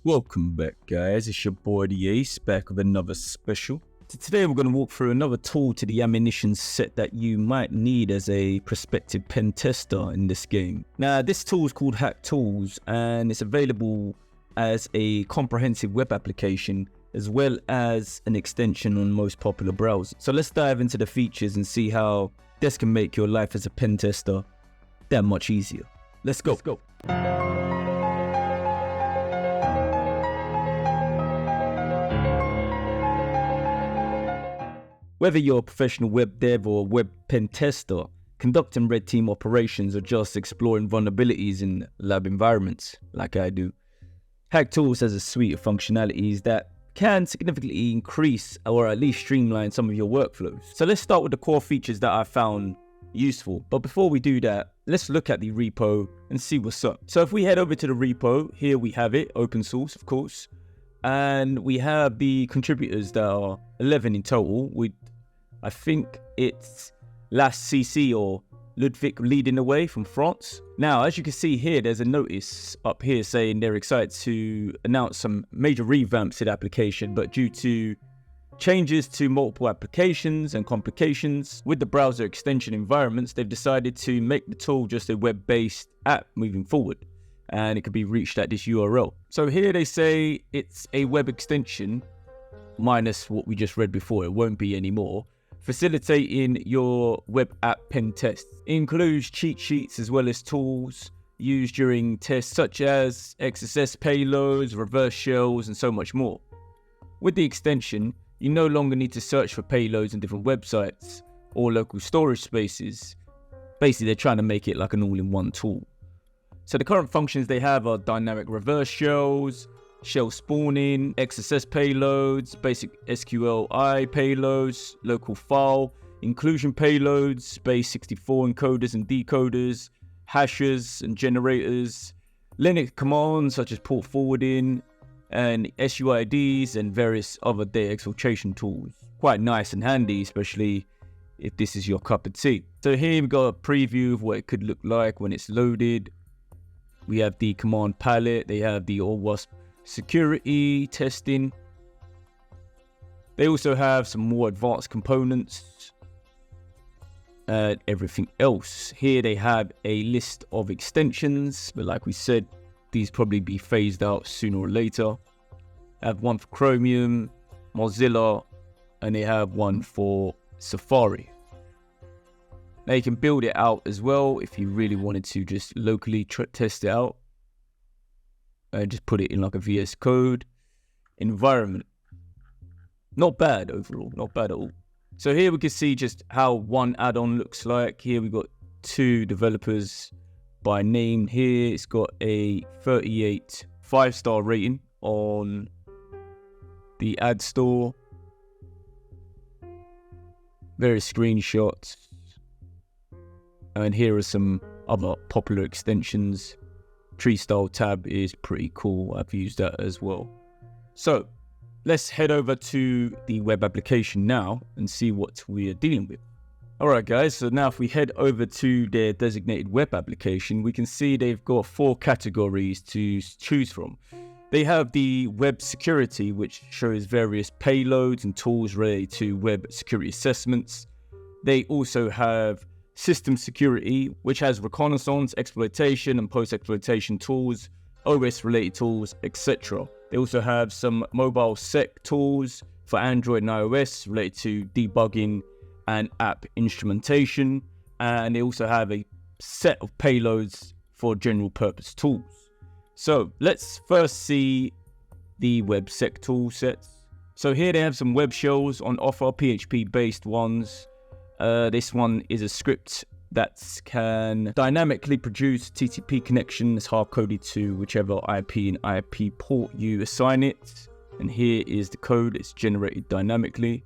Welcome back, guys. It's your boy the Ace, back with another special. So today we're going to walk through another tool to the ammunition set that you might need as a prospective pen tester in this game. Now, this tool is called HackTools, and it's available as a comprehensive web application as well as an extension on most popular browsers. So let's dive into the features and see how this can make your life as a pen tester that much easier. Let's go. Whether you're a professional web dev or a web pen tester, conducting red team operations or just exploring vulnerabilities in lab environments like I do, HackTools has a suite of functionalities that can significantly increase or at least streamline some of your workflows. So let's start with the core features that I found useful. But before we do that, let's look at the repo and see what's up. So if we head over to the repo, here we have it, open source of course. And we have the contributors that are 11 in total, with I think it's Last CC or Ludwig leading the way from France. Now, as you can see here, there's a notice up here saying they're excited to announce some major revamps to the application, but due to changes to multiple applications and complications with the browser extension environments, they've decided to make the tool just a web-based app moving forward. And it can be reached at this URL. So here they say it's a web extension, minus what we just read before, it won't be anymore, facilitating your web app pen tests. It includes cheat sheets as well as tools used during tests such as XSS payloads, reverse shells, and so much more. With the extension, you no longer need to search for payloads in different websites or local storage spaces. Basically, they're trying to make it like an all-in-one tool. So the current functions they have are dynamic reverse shells, shell spawning, XSS payloads, basic SQLi payloads, local file, inclusion payloads, base64 encoders and decoders, hashers and generators, Linux commands such as port forwarding, and SUIDs and various other data exfiltration tools. Quite nice and handy, especially if this is your cup of tea. So here we've got a preview of what it could look like when it's loaded. We have the command palette, they have the OWASP security testing. They also have some more advanced components and everything else. Here they have a list of extensions, but like we said, these probably be phased out sooner or later. They have one for Chromium, Mozilla, and they have one for Safari. Now you can build it out as well if you really wanted to just locally test it out. Just put it in like a VS Code environment. Not bad overall, not bad at all. So here we can see just how one add-on looks like. Here we've got two developers by name. Here it's got a 38 5-star rating on the ad store. Various screenshots. And here are some other popular extensions. Tree style tab is pretty cool. I've used that as well. So let's head over to the web application now and see what we are dealing with. Alright guys, so now if we head over to their designated web application, we can see they've got 4 categories to choose from. They have the web security, which shows various payloads and tools related to web security assessments. They also have system security, which has reconnaissance, exploitation, and post-exploitation tools, OS related tools, etc. They also have some mobile sec tools for Android and iOS related to debugging and app instrumentation. And they also have a set of payloads for general purpose tools. So let's first see the web sec tool sets. So here they have some web shells on offer, PHP based ones. This one is a script that can dynamically produce TCP connections hard-coded to whichever IP and IP port you assign it. And here is the code, it's generated dynamically.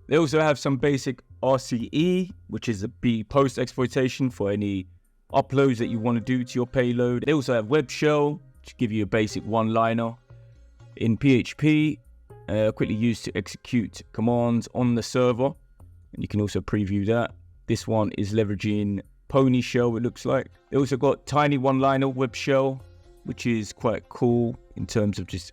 They also have some basic RCE, which is a post-exploitation for any uploads that you want to do to your payload. They also have web shell, which give you a basic one-liner in PHP, quickly used to execute commands on the server. And you can also preview that. This one is leveraging Pony shell, it looks like. They also got tiny one-liner web shell, which is quite cool in terms of just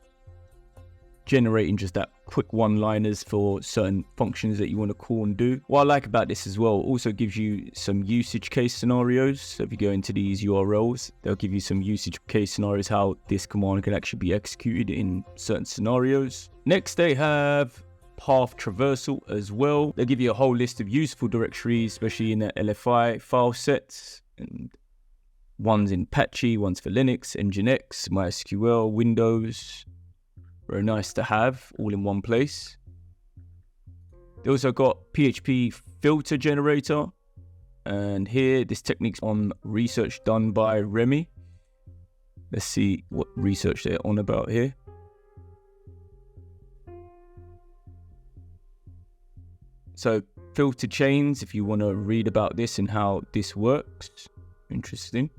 generating just that quick one-liners for certain functions that you want to call and do. What I like about this as well, also gives you some usage case scenarios. So if you go into these URLs, they'll give you some usage case scenarios, how this command can actually be executed in certain scenarios. Next, they have path traversal as well. They'll give you a whole list of useful directories, especially in the LFI file sets, and one's in Apache, one's for Linux, Nginx, MySQL, Windows. Very nice to have all in one place. They also got PHP filter generator, and here this technique's on research done by Remy. Let's see what research they're on about here. So filter chains, if you want to read about this and how this works. Interesting.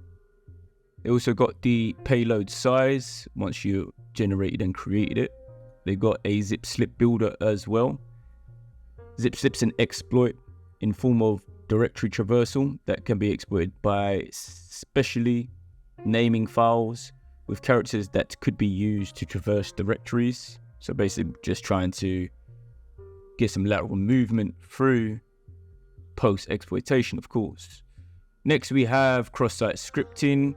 They also got the payload size once you generated and created it. They got a zip slip builder as well. Zip slip's an exploit in form of directory traversal that can be exploited by specially naming files with characters that could be used to traverse directories. So basically just trying to get some lateral movement through post-exploitation, of course. Next we have cross-site scripting,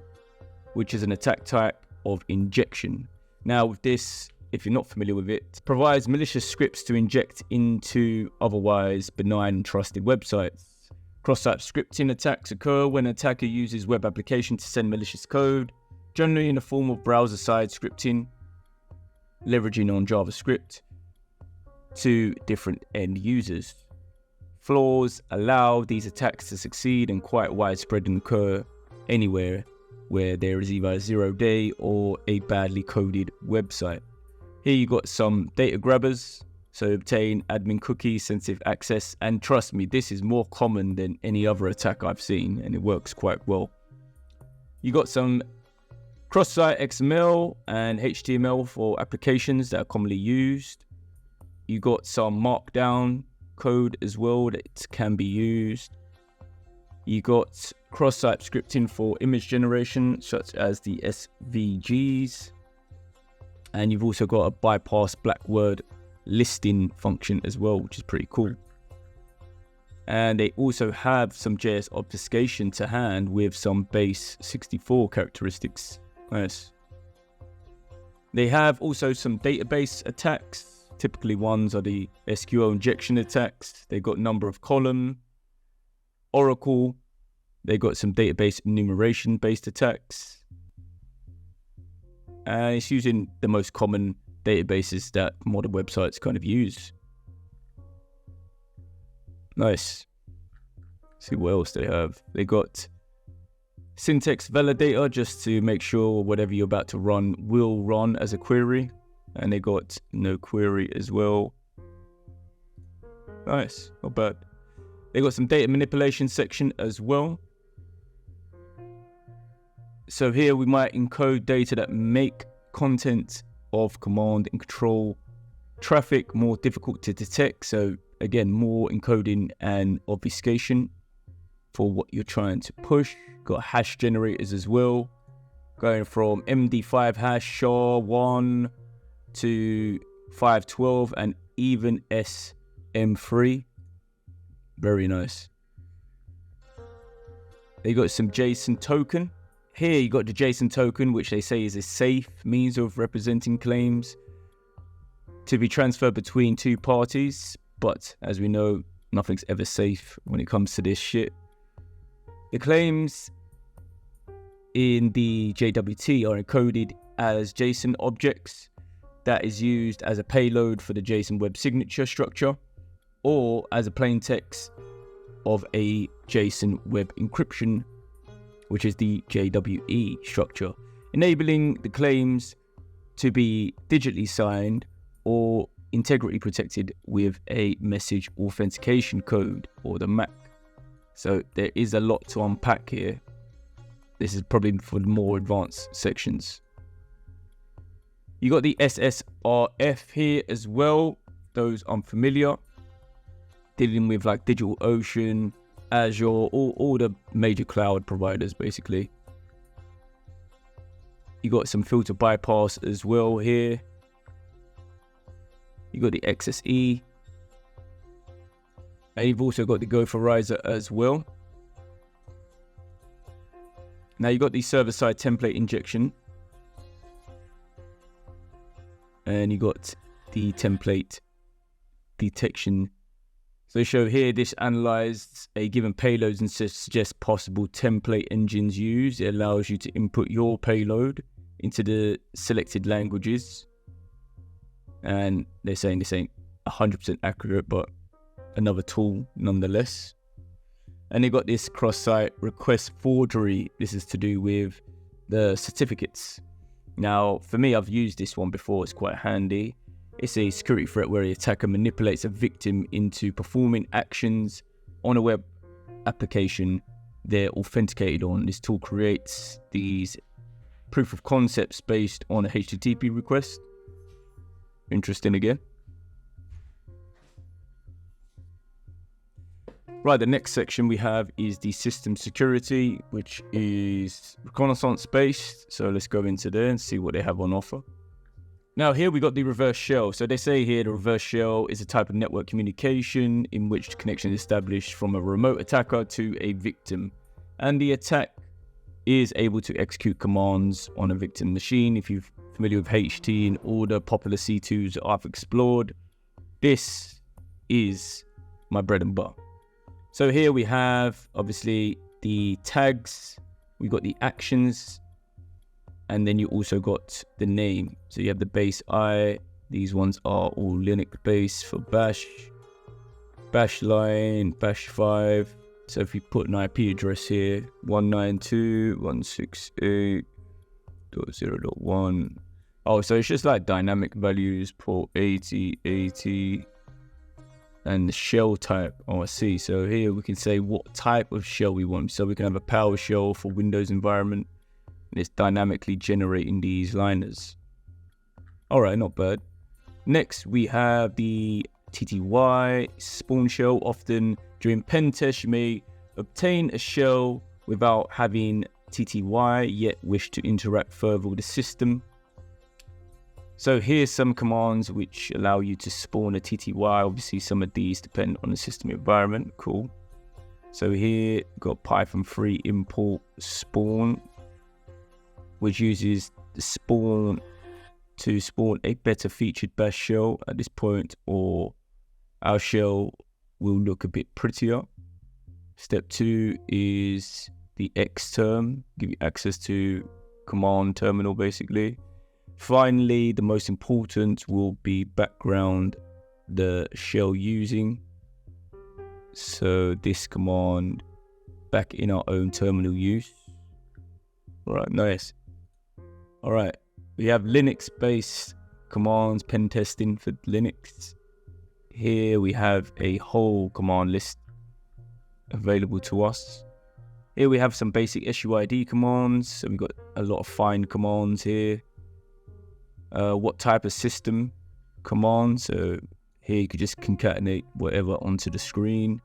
which is an attack type of injection. Now with this, if you're not familiar with it, provides malicious scripts to inject into otherwise benign and trusted websites. Cross-site scripting attacks occur when an attacker uses web application to send malicious code, generally in the form of browser-side scripting, leveraging on JavaScript, to different end users. Flaws allow these attacks to succeed and quite widespread and occur anywhere where there is either a 0-day or a badly coded website. Here you got some data grabbers, so obtain admin cookie, sensitive access, and trust me, this is more common than any other attack I've seen, and it works quite well. You got some cross-site XML and HTML for applications that are commonly used. You got some markdown code as well that can be used. You got cross-site scripting for image generation, such as the SVGs. And you've also got a bypass black word listing function as well, which is pretty cool. And they also have some JS obfuscation to hand with some base 64 characteristics. Nice. They have also some database attacks. Typically ones are the SQL injection attacks. They got number of column, Oracle. They got some database enumeration based attacks. And it's using the most common databases that modern websites kind of use. Nice. Let's see what else they have. They got syntax validator just to make sure whatever you're about to run will run as a query. And they got no query as well. Nice, not bad. They got some data manipulation section as well. So here we might encode data that make content of command and control traffic more difficult to detect. So again, more encoding and obfuscation for what you're trying to push. Got hash generators as well, going from MD5 hash, SHA-1 to 512 and even SM3. Very nice. They got some JSON token. Here you got the JSON token, which they say is a safe means of representing claims to be transferred between two parties. But as we know, nothing's ever safe when it comes to this shit. The claims in the JWT are encoded as JSON objects that is used as a payload for the JSON web signature structure or as a plain text of a JSON web encryption, which is the JWE structure, enabling the claims to be digitally signed or integrity protected with a message authentication code or the MAC. So there is a lot to unpack here. This is probably for the more advanced sections. You got the SSRF here as well. Those unfamiliar, dealing with like DigitalOcean, Azure, all the major cloud providers basically. You got some filter bypass as well here. You got the XSE, and you've also got the Gopherizer as well. Now you got the server-side template injection, and you got the template detection. So show here, this analyzes a given payload and suggests possible template engines used. It allows you to input your payload into the selected languages. And they're saying this ain't 100% accurate, but another tool nonetheless. And they got this cross-site request forgery. This is to do with the certificates. Now, for me, I've used this one before. It's quite handy. It's a security threat where the attacker manipulates a victim into performing actions on a web application they're authenticated on. This tool creates these proof of concepts based on a HTTP request. Interesting again. Right, the next section we have is the system security, which is reconnaissance based. So let's go into there and see what they have on offer. Now here we got the reverse shell. So they say here the reverse shell is a type of network communication in which the connection is established from a remote attacker to a victim. And the attack is able to execute commands on a victim machine. If you're familiar with HT and all the popular C2s that I've explored, this is my bread and butter. So here we have obviously the tags, we got the actions, and then you also got the name. So you have the base I. These ones are all Linux based for bash, bash line, bash 5. So if you put an IP address here, 192.168.0.1. Oh, so it's just like dynamic values, port 80, 80. And the shell type, oh I see. So here we can say what type of shell we want. So we can have a PowerShell for Windows environment. And it's dynamically generating these liners. All right, not bad. Next, we have the TTY spawn shell. Often during pen tests, you may obtain a shell without having TTY, yet wish to interact further with the system. So here's some commands which allow you to spawn a TTY. Obviously, some of these depend on the system environment. Cool. So here, got Python 3 import spawn, which uses the spawn to spawn a better featured bash shell at this point, or our shell will look a bit prettier. Step 2 is the xterm, give you access to command terminal basically. Finally, the most important will be background, the shell using. So this command back in our own terminal use. All right, nice. All right, we have Linux-based commands, pen testing for Linux. Here we have a whole command list available to us. Here we have some basic SUID commands. So we've got a lot of find commands here. What type of system command? So here you could just concatenate whatever onto the screen.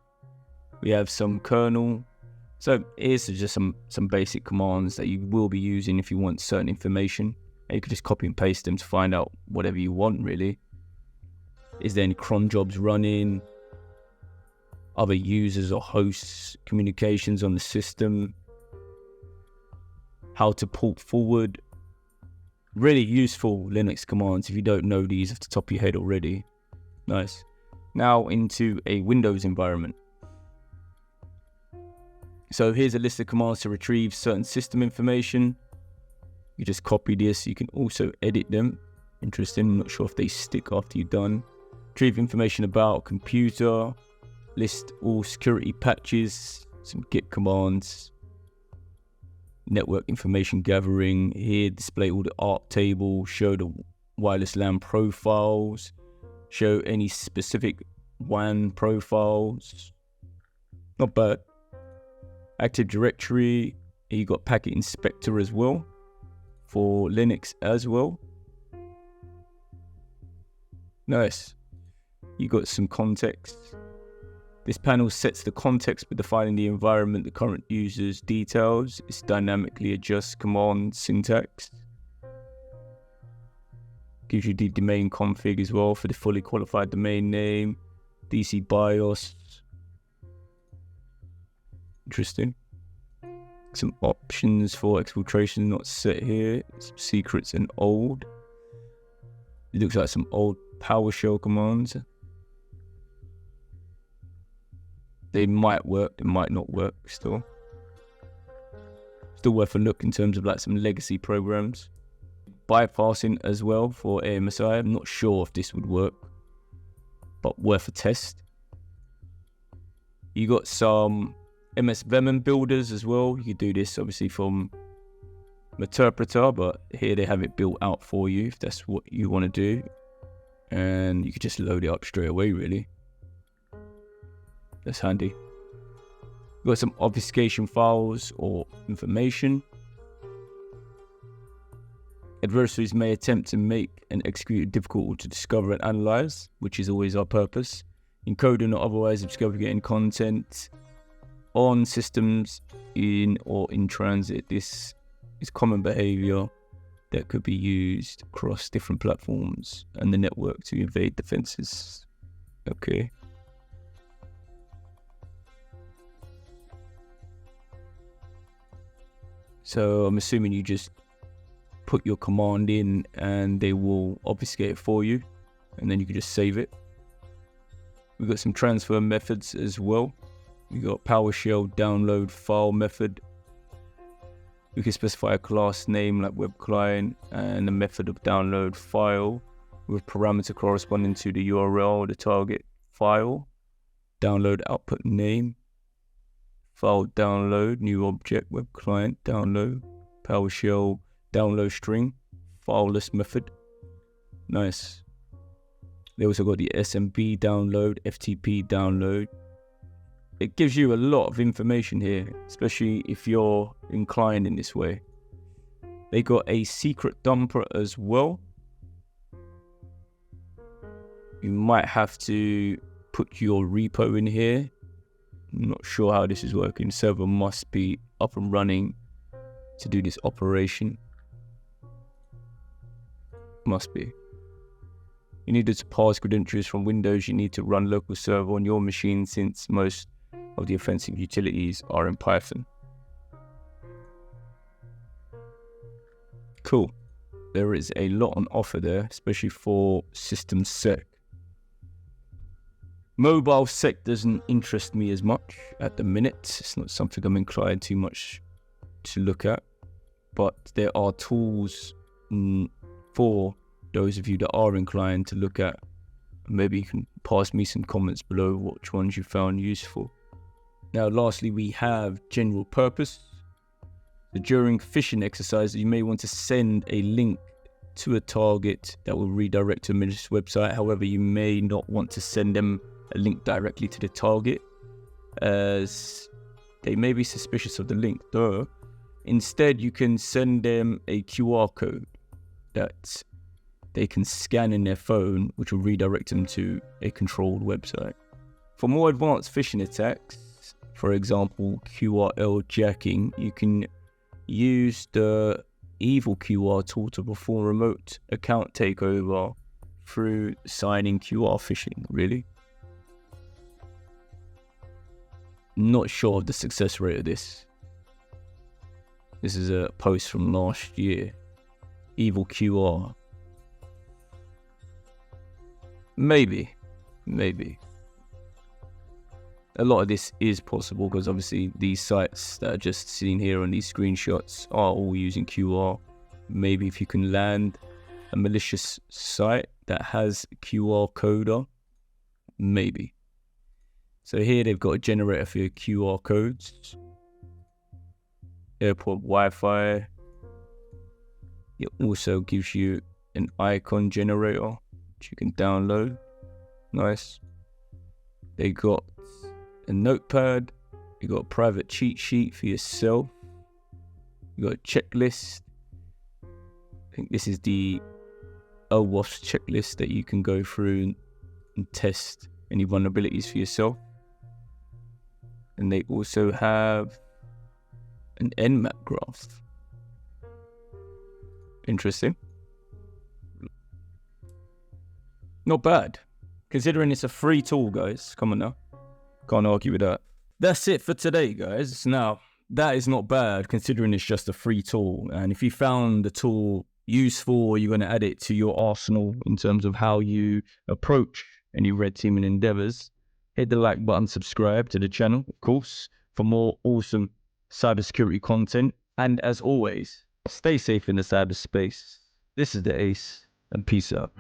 We have some kernel. So here's just some basic commands that you will be using if you want certain information. And you could just copy and paste them to find out whatever you want really. Is there any cron jobs running? Other users or hosts, communications on the system? How to port forward? Really useful Linux commands if you don't know these off the top of your head already. Nice. Now into a Windows environment. So here's a list of commands to retrieve certain system information. You just copy this. You can also edit them. Interesting. I'm not sure if they stick after you're done. Retrieve information about a computer. List all security patches. Some git commands. Network information gathering. Here, display all the ARP table, show the wireless LAN profiles, show any specific WAN profiles. Not bad. Active Directory. Here you got Packet Inspector as well for Linux as well. Nice. You got some context. This panel sets the context by defining the environment the current user's details. It dynamically adjusts command syntax. Gives you the domain config as well for the fully qualified domain name, DC BIOS. Interesting. Some options for exfiltration not set here. Some secrets and old. It looks like some old PowerShell commands. They might work, they might not work still. Still worth a look in terms of like some legacy programs. Bypassing as well for AMSI. I'm not sure if this would work, but worth a test. You got some MS Venom builders as well. You could do this obviously from Meterpreter, but here they have it built out for you if that's what you want to do. And you could just load it up straight away, really. That's handy. You've got some obfuscation files or information. Adversaries may attempt to make and execute it difficult to discover and analyze, which is always our purpose. Encoding or otherwise obfuscating content on systems in or in transit. This is common behavior that could be used across different platforms and the network to evade defenses. Okay. So I'm assuming you just put your command in and they will obfuscate it for you, and then you can just save it. We've got some transfer methods as well. We've got PowerShell download file method. We can specify a class name like web client and a method of download file with parameter corresponding to the URL of the target file. Download output name. File download, new object, web client, download, PowerShell, download string, fileless method. Nice. They also got the SMB download, FTP download. It gives you a lot of information here, especially if you're inclined in this way. They got a secret dumper as well. You might have to put your repo in here. I'm not sure how this is working. Server must be up and running to do this operation. Must be. You needed to parse credentials from Windows. You need to run local server on your machine since most of the offensive utilities are in Python. Cool. There is a lot on offer there, especially for system sec. Mobile sec doesn't interest me as much at the minute. It's not something I'm inclined too much to look at. But there are tools for those of you that are inclined to look at. Maybe you can pass me some comments below which ones you found useful. Now, lastly, we have general purpose. So during phishing exercises, you may want to send a link to a target that will redirect to a malicious website. However, you may not want to send them a link directly to the target, as they may be suspicious of the link. Instead, you can send them a QR code that they can scan in their phone, which will redirect them to a controlled website. For more advanced phishing attacks, for example, QRL jacking, you can use the Evil QR tool to perform remote account takeover through signing QR phishing, really. Not sure of the success rate of this. This is a post from last year. Evil QR. Maybe. A lot of this is possible because obviously these sites that are just seen here on these screenshots are all using QR. Maybe if you can land a malicious site that has QR coder, maybe. So here they've got a generator for your QR codes. Airport Wi-Fi. It also gives you an icon generator which you can download. Nice. They got a notepad. You got a private cheat sheet for yourself. You got a checklist. I think this is the OWASP checklist that you can go through and test any vulnerabilities for yourself. And they also have an Nmap graph. Interesting. Not bad. Considering it's a free tool, guys. Come on now. Can't argue with that. That's it for today, guys. Now, that is not bad considering it's just a free tool. And if you found the tool useful or you're going to add it to your arsenal in terms of how you approach any red teaming endeavors, hit the like button, subscribe to the channel, of course, for more awesome cybersecurity content. And as always, stay safe in the cyberspace. This is the Ace, and peace out.